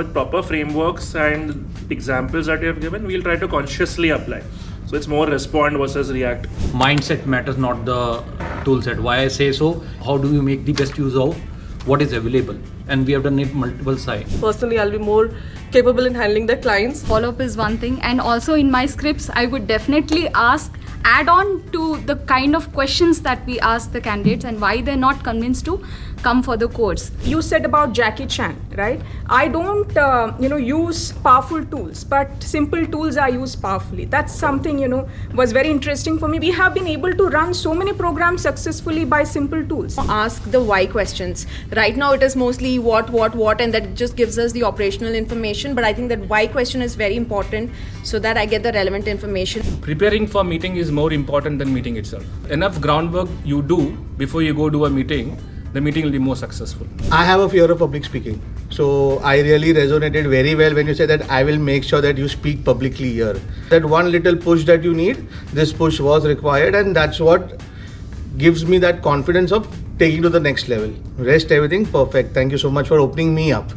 with proper frameworks and examples that you have given, we'll try to consciously apply. So it's more respond versus react. Mindset matters, not the tool set. Why I say so? How do you make the best use of what is available? And we have done it multiple sides. Personally, I'll be more capable in handling the clients. Follow-up is one thing, and also in my scripts I would definitely add on to the kind of questions that we ask the candidates and why they're not convinced to come for the course. You said about Jackie Chan, right? I don't use powerful tools, but simple tools are used powerfully. That's something was very interesting for me. We have been able to run so many programs successfully by simple tools. Ask the why questions. Right now it is mostly what, and that just gives us the operational information, but I think that why question is very important so that I get the relevant information. Preparing for meeting is more important than meeting itself. Enough groundwork you do before you go do a meeting, the meeting will be more successful. I have a fear of public speaking. So I really resonated very well when you said that I will make sure that you speak publicly here. That one little push that you need, this push was required, and that's what gives me that confidence of taking to the next level. Rest everything perfect. Thank you so much for opening me up.